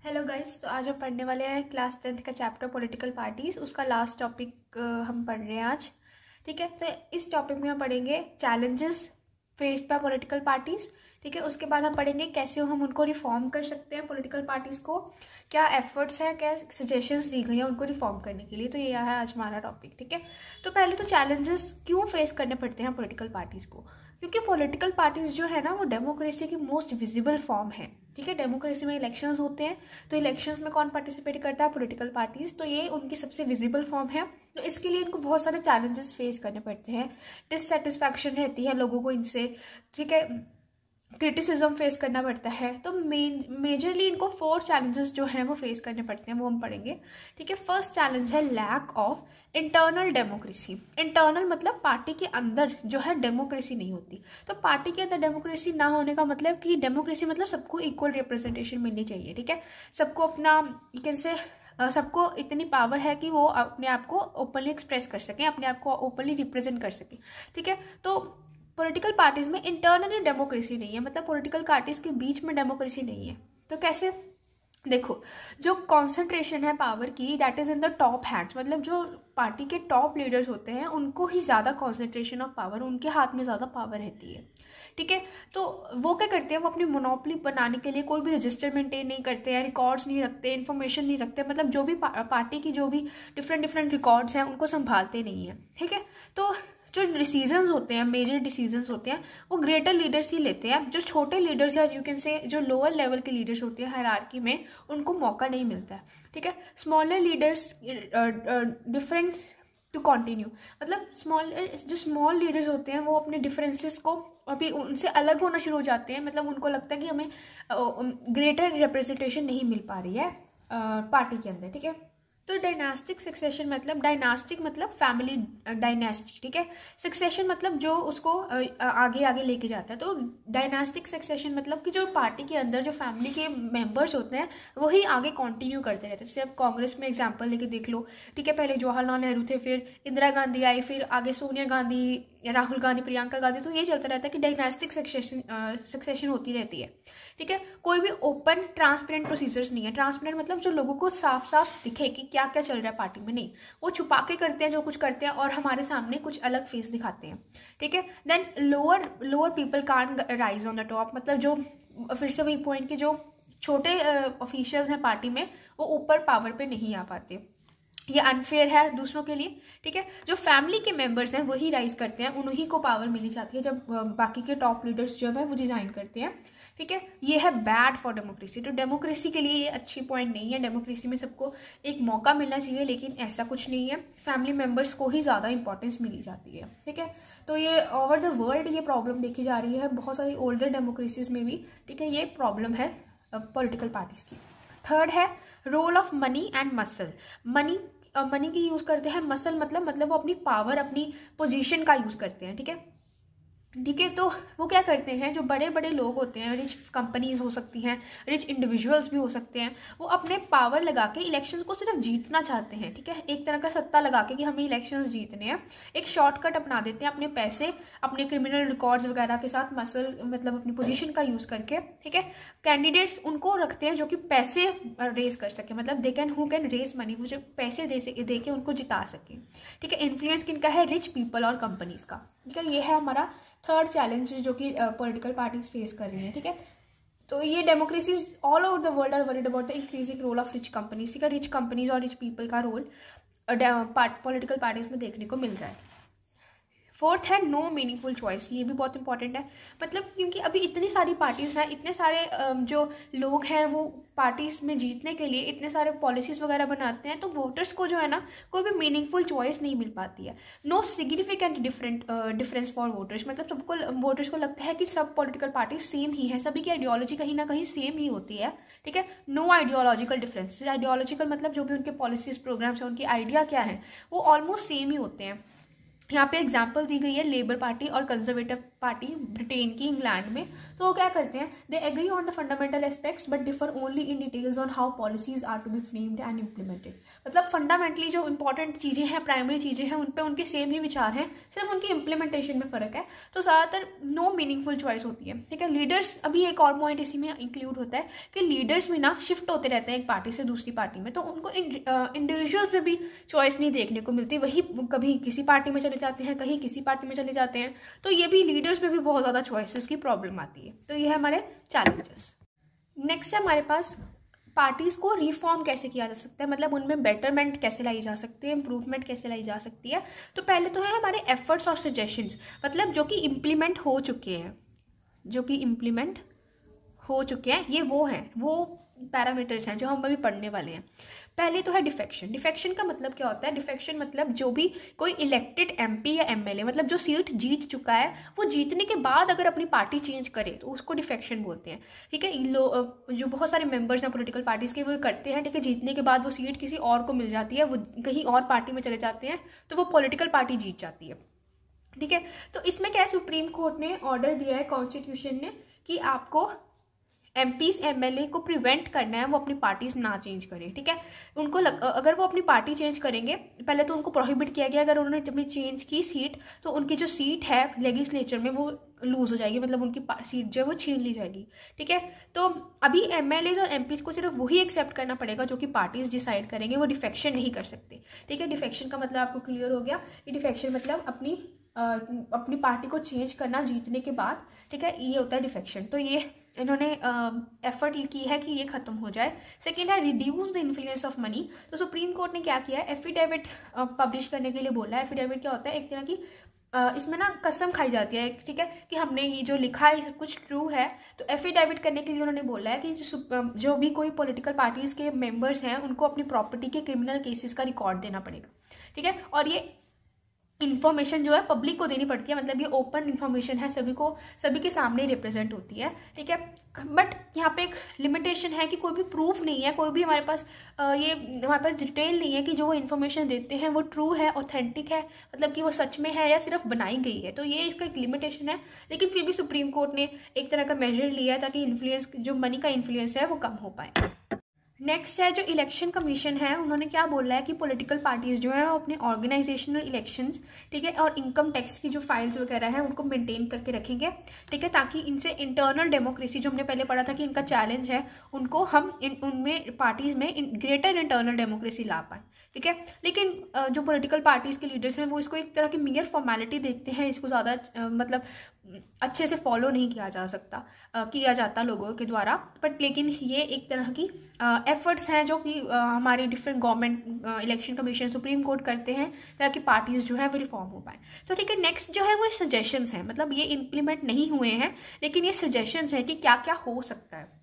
Hello guys, तो आज हम पढ़ने वाले हैं क्लास 10th का चैप्टर पॉलिटिकल पार्टीज। उसका लास्ट टॉपिक हम पढ़ रहे हैं आज। ठीक है, तो इस टॉपिक में हम पढ़ेंगे challenges faced by political parties. ठीक है, उसके बाद हम पढ़ेंगे कैसे हम उनको रिफॉर्म कर सकते हैं पॉलिटिकल पार्टीज को, क्या एफर्ट्स हैं, क्या सजेशंस दी गई हैं उनको रिफॉर्म करने के लिए। तो ये है आज हमारा टॉपिक। ठीक है, तो पहले तो चैलेंजेस क्यों फेस करने पड़ते हैं पॉलिटिकल पार्टीज को, क्योंकि पॉलिटिकल पार्टीज जो है ना वो डेमोक्रेसी की मोस्ट विजिबल फॉर्म है। ठीक है, डेमोक्रेसी में इलेक्शंस होते हैं, तो इलेक्शंस में कौन पार्टिसिपेट करता है? Political parties. तो ये उनकी सबसे विजिबल फॉर्म है, तो इसके लिए इनको बहुत सारे चैलेंजेस फेस करने पड़ते हैं। डिससेटिस्फैक्शन रहती है लोगों को इनसे। ठीक है, क्रिटिसिज्म फेस करना पड़ता है। तो मेजरली इनको 4 चैलेंजेस जो हैं वो फेस करने पड़ते हैं, वो हम पढ़ेंगे। ठीक है, फर्स्ट चैलेंज है lack of internal democracy. Internal मतलब पार्टी के अंदर जो है डेमोक्रेसी नहीं होती। तो पार्टी के अंदर डेमोक्रेसी ना होने का मतलब कि डेमोक्रेसी मतलब सबको इक्वल रिप्रेजेंटेशन मिलनी चाहिए। ठीक है, सबको अपना कैसे सबको इतनी पावर है कि वो अपने आप को ओपनली एक्सप्रेस कर सकें, अपने आप को ओपनली रिप्रेजेंट कर सकें। ठीक है, तो पॉलिटिकल पार्टीज में इंटरनली डेमोक्रेसी नहीं है, मतलब पॉलिटिकल पार्टीज के बीच में डेमोक्रेसी नहीं है। तो कैसे? देखो, जो कॉन्सेंट्रेशन है पावर की that is in the top hands, मतलब जो पार्टी के टॉप लीडर्स होते हैं उनको ही ज़्यादा कॉन्सेंट्रेशन ऑफ पावर, उनके हाथ में ज़्यादा पावर रहती है। ठीक है, तो वो क्या करते हैं, वो अपनी मोनोपोली बनाने के लिए कोई भी रजिस्टर मेंटेन नहीं करते हैं, रिकॉर्ड्स नहीं रखते, इन्फॉर्मेशन नहीं रखते, मतलब जो भी पार्टी की जो भी डिफरेंट रिकॉर्ड्स हैं उनको संभालते नहीं हैं। ठीक है, तो जो डिसीजंस होते हैं, मेजर डिसीजंस होते हैं, वो ग्रेटर लीडर्स ही लेते हैं। जो छोटे लीडर्स या यू कैन से जो लोअर लेवल के लीडर्स होते हैं हायरार्की में, उनको मौका नहीं मिलता है। ठीक है, smaller leaders difference to continue, मतलब जो स्मॉल लीडर्स होते हैं वो अपने डिफरेंसेस को अभी उनसे अलग होना शुरू हो जाते हैं, मतलब उनको लगता है कि हमें ग्रेटर रिप्रेजेंटेशन नहीं मिल पा रही है पार्टी के अंदर। ठीक है, तो डायनास्टिक सक्सेशन मतलब डायनास्टिक मतलब फैमिली डायनेस्टी। ठीक है, सक्सेशन मतलब जो उसको आगे आगे लेके जाता है। तो डायनास्टिक सक्सेशन मतलब कि जो पार्टी के अंदर जो फैमिली के मेंबर्स होते हैं वही आगे कंटिन्यू करते रहते हैं। जैसे अब कांग्रेस में एग्जांपल लेके देख लो। ठीक है, पहले जवाहरलाल नेहरू थे, फिर इंदिरा गांधी आई, फिर आगे सोनिया गांधी, राहुल गांधी, प्रियंका गांधी। तो ये चलता रहता है कि डायनास्टिक सक्सेशन होती रहती है। ठीक है, कोई भी ओपन ट्रांसपेरेंट प्रोसीजर्स नहीं है। ट्रांसपेरेंट मतलब जो लोगों को साफ साफ दिखे कि क्या क्या चल रहा है पार्टी में, नहीं, वो छुपा के करते हैं जो कुछ करते हैं और हमारे सामने कुछ अलग फेस दिखाते हैं। ठीक है, then lower people can't rise on the top, मतलब जो फिर से वही पॉइंट कि जो छोटे ऑफिशियल्स हैं पार्टी में वो ऊपर पावर पे नहीं आ पाते। ये अनफेयर है दूसरों के लिए। ठीक है, जो फैमिली के मेंबर्स हैं वही राइज करते हैं, उन्हीं को पावर मिली जाती है जब बाकी के टॉप लीडर्स जो है वो रिजाइन करते हैं। ठीक है, ये है बैड फॉर डेमोक्रेसी। तो डेमोक्रेसी के लिए ये अच्छी पॉइंट नहीं है। डेमोक्रेसी में सबको एक मौका मिलना चाहिए, लेकिन ऐसा कुछ नहीं है, फैमिली मेंबर्स को ही ज़्यादा इंपॉर्टेंस मिली जाती है। ठीक है, तो ये ओवर द वर्ल्ड ये प्रॉब्लम देखी जा रही है बहुत सारी ओल्डर डेमोक्रेसीज में भी। ठीक है, ये प्रॉब्लम है पॉलिटिकल पार्टीज की। थर्ड है role of money and muscle. Money की यूज़ करते हैं, मसल मतलब वो अपनी पावर, अपनी पोजीशन का यूज़ करते हैं। ठीक है, तो वो क्या करते हैं, जो बड़े बड़े लोग होते हैं, रिच कंपनीज हो सकती हैं, रिच इंडिविजुअल्स भी हो सकते हैं, वो अपने पावर लगा के इलेक्शंस को सिर्फ जीतना चाहते हैं। ठीक है, एक तरह का सत्ता लगा के कि हमें इलेक्शंस जीतने हैं, एक शॉर्टकट अपना देते हैं अपने पैसे, अपने क्रिमिनल रिकॉर्ड्स वगैरह के साथ, मसल मतलब अपनी पोजीशन का यूज़ करके। ठीक है, कैंडिडेट्स उनको रखते हैं जो कि पैसे रेज कर सके, मतलब हु कैन रेज मनी, वो जो पैसे दे के उनको जिता सके। ठीक है, इन्फ्लुएंस किनका है? रिच पीपल और कंपनीज का। ठीक है, ये है हमारा थर्ड चैलेंज जो कि पॉलिटिकल पार्टीज फेस कर रही हैं। ठीक है, तो ये democracies all over the world are worried about the increasing role of rich companies. ठीक है, रिच कंपनीज और रिच पीपल का रोल पॉलिटिकल पार्टीज में देखने को मिल रहा है। फोर्थ है नो मीनिंगफुल चॉइस। ये भी बहुत इंपॉर्टेंट है, मतलब क्योंकि अभी इतनी सारी पार्टीज हैं, इतने सारे जो लोग हैं वो पार्टीज में जीतने के लिए इतने सारे पॉलिसीज वगैरह बनाते हैं, तो वोटर्स को जो है ना कोई भी मीनिंगफुल चॉइस नहीं मिल पाती है। No significant difference for voters, मतलब सबको वोटर्स को लगता है कि सब पॉलिटिकल पार्टीज सेम ही है, सभी की आइडियोलॉजी कहीं ना कहीं सेम ही होती है। ठीक है, नो आइडियोलॉजिकल डिफरेंस। आइडियोलॉजिकल मतलब जो भी उनके पॉलिसीज प्रोग्राम्स हैं, उनकी आइडिया क्या है, वो ऑलमोस्ट सेम ही होते हैं। यहाँ पे एग्जाम्पल दी गई है लेबर पार्टी और कंजर्वेटिव पार्टी ब्रिटेन की, इंग्लैंड में, तो वो क्या करते हैं, they agree on the fundamental aspects but differ only in details on how policies are to be framed and implemented. मतलब फंडामेंटली जो इंपॉर्टेंट चीज़ें हैं, प्राइमरी चीज़ें हैं, उन पर उनके सेम ही विचार हैं, सिर्फ उनकी इम्प्लीमेंटेशन में फ़र्क है। तो ज़्यादातर नो मीनिंगफुल चॉइस होती है, ठीक है। लीडर्स, अभी एक और पॉइंट इसी में इंक्लूड होता है कि लीडर्स भी ना शिफ्ट होते रहते हैं एक पार्टी से दूसरी पार्टी में, तो उनको इंडिविजुअल्स में भी चॉइस नहीं देखने को मिलती, वही कभी किसी पार्टी में चले जाते हैं, कहीं किसी पार्टी में चले जाते हैं, तो ये भी लीडर्स में भी बहुत ज़्यादा चॉइसेस की प्रॉब्लम आती है। तो ये है हमारे चैलेंजेस। नेक्स्ट है हमारे पास पार्टीज़ को रिफॉर्म कैसे किया जा सकता है, मतलब उनमें बेटरमेंट कैसे लाई जा सकती है, इंप्रूवमेंट कैसे लाई जा सकती है। तो पहले तो है हमारे एफर्ट्स और सजेशंस, मतलब जो कि इम्प्लीमेंट हो चुके हैं, ये वो हैं, वो पैरामीटर्स हैं जो हम अभी पढ़ने वाले हैं। पहले तो है डिफेक्शन। डिफेक्शन का मतलब क्या होता है? डिफेक्शन मतलब जो भी कोई इलेक्टेड एमपी या एमएलए, मतलब जो सीट जीत चुका है, वो जीतने के बाद अगर अपनी पार्टी चेंज करे तो उसको डिफेक्शन बोलते हैं, ठीक है। जो बहुत सारे मेंबर्स हैं पॉलिटिकल पार्टीज़ के, वो करते हैं, ठीक है। जीतने के बाद वो सीट किसी और को मिल जाती है, वो कहीं और पार्टी में चले जाते हैं, तो वो पॉलिटिकल पार्टी जीत जाती है, ठीक है। तो इसमें क्या है, सुप्रीम कोर्ट ने ऑर्डर दिया है, कॉन्स्टिट्यूशन ने, कि आपको एमपीज एमएलए को प्रिवेंट करना है वो अपनी पार्टीज ना चेंज करें, ठीक है। उनको अगर वो अपनी पार्टी चेंज करेंगे, पहले तो उनको प्रोहिबिट किया गया, अगर उन्होंने अपनी चेंज की सीट तो उनकी जो सीट है लेजिस्लेचर में वो लूज हो जाएगी, मतलब उनकी सीट जो है वो छीन ली जाएगी, ठीक है। तो अभी एमएलएज और एमपीज को सिर्फ वही एक्सेप्ट करना पड़ेगा जो कि पार्टीज डिसाइड करेंगे, वो डिफेक्शन नहीं कर सकते, ठीक है। डिफेक्शन का मतलब आपको क्लियर हो गया कि डिफेक्शन मतलब अपनी पार्टी को चेंज करना जीतने के बाद, ठीक है, ये होता है डिफेक्शन। तो ये इन्होंने एफर्ट की है कि ये खत्म हो जाए। सेकेंड है reduce the influence of money. तो सुप्रीम कोर्ट ने क्या किया है, एफिडेविट पब्लिश करने के लिए बोला है। एफिडेविट क्या होता है, एक तरह की इसमें ना कसम खाई जाती है, ठीक है, कि हमने ये जो लिखा है सब कुछ ट्रू है। तो एफिडेविट करने के लिए उन्होंने बोला है कि जो भी कोई पॉलिटिकल पार्टीज के मेंबर्स हैं उनको अपनी प्रॉपर्टी के क्रिमिनल केसेस का रिकॉर्ड देना पड़ेगा, ठीक है। और ये इन्फॉर्मेशन जो है पब्लिक को देनी पड़ती है, मतलब ये ओपन इन्फॉर्मेशन है, सभी के सामने रिप्रेजेंट होती है, ठीक है। बट यहाँ पे एक लिमिटेशन है कि कोई भी प्रूफ नहीं है, कोई भी हमारे पास डिटेल नहीं है कि जो वो इन्फॉर्मेशन देते हैं वो ट्रू है, ऑथेंटिक है, मतलब कि वो सच में है या सिर्फ बनाई गई है। तो ये इसका एक लिमिटेशन है, लेकिन फिर भी सुप्रीम कोर्ट ने एक तरह का मेजर लिया है ताकि इन्फ्लुएंस, जो मनी का इन्फ्लुएंस है वो कम हो पाए। नेक्स्ट है जो इलेक्शन कमीशन है, उन्होंने क्या बोला है कि पॉलिटिकल पार्टीज जो है वो अपने ऑर्गेनाइजेशनल इलेक्शंस, ठीक है, और इनकम टैक्स की जो फाइल्स वगैरह है उनको मेंटेन करके रखेंगे, ठीक है, ताकि इनसे इंटरनल डेमोक्रेसी, जो हमने पहले पढ़ा था कि इनका चैलेंज है, उनको हम उनमें पार्टीज में ग्रेटर इंटरनल डेमोक्रेसी ला पाए, ठीक है। लेकिन जो पॉलिटिकल पार्टीज के लीडर्स हैं वो इसको एक तरह की मियर फॉर्मेलिटी देखते हैं, इसको ज़्यादा मतलब अच्छे से फॉलो नहीं किया जाता लोगों के द्वारा, बट लेकिन ये एक तरह की एफर्ट्स हैं जो कि हमारे different government, election commission, supreme court करते हैं ताकि पार्टीज जो है वो रिफॉर्म हो पाए। तो ठीक है, नेक्स्ट जो है वो सजेशंस हैं, मतलब ये इम्प्लीमेंट नहीं हुए हैं लेकिन ये सजेशंस हैं कि क्या क्या हो सकता है।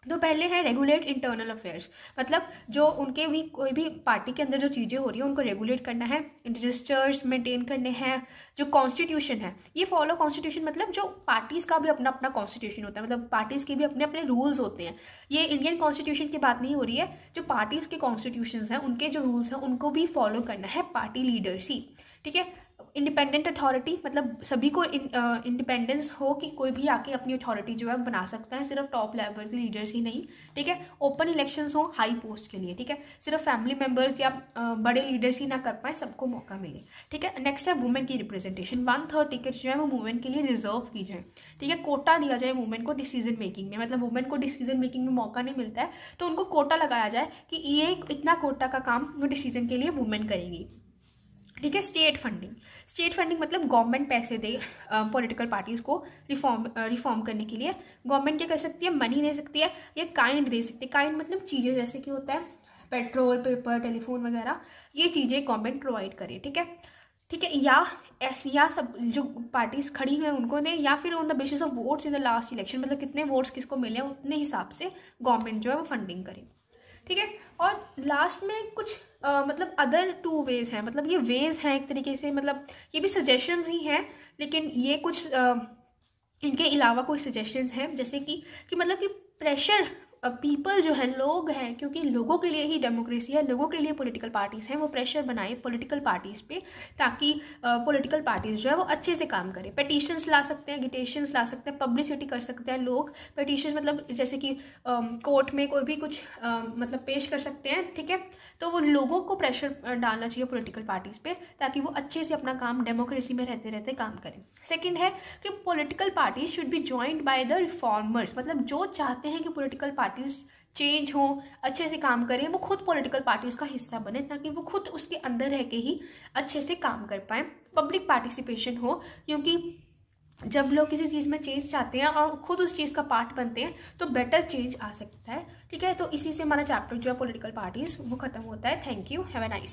तो पहले है रेगुलेट इंटरनल अफेयर्स, मतलब जो उनके भी कोई भी पार्टी के अंदर जो चीज़ें हो रही है उनको रेगुलेट करना है, रजिस्टर्स मेंटेन करने हैं, जो कॉन्स्टिट्यूशन है ये फॉलो, कॉन्स्टिट्यूशन मतलब जो पार्टीज़ का भी अपना अपना कॉन्स्टिट्यूशन होता है, मतलब पार्टीज़ के भी अपने अपने रूल्स होते हैं। ये इंडियन कॉन्स्टिट्यूशन की बात नहीं हो रही है, जो पार्टीज़ के कॉन्स्टिट्यूशन हैं उनके जो रूल्स हैं उनको भी फॉलो करना है पार्टी लीडर्स ही, ठीक है। इंडिपेंडेंट अथॉरिटी, मतलब सभी को इंडिपेंडेंस हो कि कोई भी आके अपनी अथॉरिटी जो है बना सकता है, सिर्फ टॉप लेवल के लीडर्स ही नहीं, ठीक है। ओपन इलेक्शंस हो हाई पोस्ट के लिए, ठीक है, सिर्फ फैमिली मेंबर्स या बड़े लीडर्स ही ना कर पाए, सबको मौका मिले, ठीक है। नेक्स्ट है वुमेन की रिप्रेजेंटेशन, 1/3 टिकट्स जो है वो वुमेन के लिए रिजर्व की जाए, ठीक है। कोटा दिया जाए वुमेन को डिसीजन मेकिंग में, मतलब वुमेन को डिसीजन मेकिंग में मौका नहीं मिलता है तो उनको कोटा लगाया जाए कि ये इतना कोटा का काम वो डिसीजन के लिए वुमेन करेगी, ठीक है। स्टेट फंडिंग मतलब गवर्नमेंट पैसे दे पॉलिटिकल पार्टीज को रिफॉर्म करने के लिए। गवर्नमेंट क्या कर सकती है, मनी दे सकती है या काइंड दे सकती है। काइंड मतलब चीज़ें, जैसे कि होता है पेट्रोल, पेपर, टेलीफोन वगैरह, ये चीज़ें गवर्नमेंट प्रोवाइड करे, ठीक है, या सब जो पार्टीज खड़ी हैं उनको दे, या फिर on the basis of votes in the last election, मतलब कितने वोट्स किसको मिले उतने हिसाब से गवर्नमेंट जो है वो फंडिंग करे, ठीक है। और लास्ट में कुछ मतलब अदर 2 वेज हैं, मतलब ये वेज हैं एक तरीके से, मतलब ये भी सजेशंस ही हैं, लेकिन ये कुछ इनके अलावा कोई सजेशंस हैं, जैसे कि मतलब कि प्रेशर पीपल जो है, लोग हैं, क्योंकि लोगों के लिए ही डेमोक्रेसी है, लोगों के लिए पॉलिटिकल पार्टीज़ हैं, वो प्रेशर बनाए पॉलिटिकल पार्टीज़ पे ताकि पॉलिटिकल पार्टीज़ जो है वो अच्छे से काम करें। पेटिशंस ला सकते हैं, गिटेशंस ला सकते हैं, पब्लिसिटी कर सकते हैं लोग। पेटिशंस मतलब जैसे कि कोर्ट में कोई भी कुछ मतलब पेश कर सकते हैं, ठीक है। तो वो लोगों को प्रेशर डालना चाहिए पॉलिटिकल पार्टीज़ पे ताकि वो अच्छे से अपना काम डेमोक्रेसी में रहते रहते काम करें। सेकंड है कि political parties should be joined by the reformers, मतलब जो चाहते हैं कि पॉलिटिकल पार्टीज चेंज हो, अच्छे से काम करें, वो खुद पॉलिटिकल पार्टीज का हिस्सा बने ताकि वो खुद उसके अंदर रह के ही अच्छे से काम कर पाएँ। पब्लिक पार्टिसिपेशन हो, क्योंकि जब लोग किसी चीज़ में चेंज चाहते हैं और खुद उस चीज़ का पार्ट बनते हैं तो बेटर चेंज आ सकता है, ठीक है। तो इसी से हमारा चैप्टर जो है पॉलिटिकल पार्टीज वो खत्म होता है। Thank you, have a nice.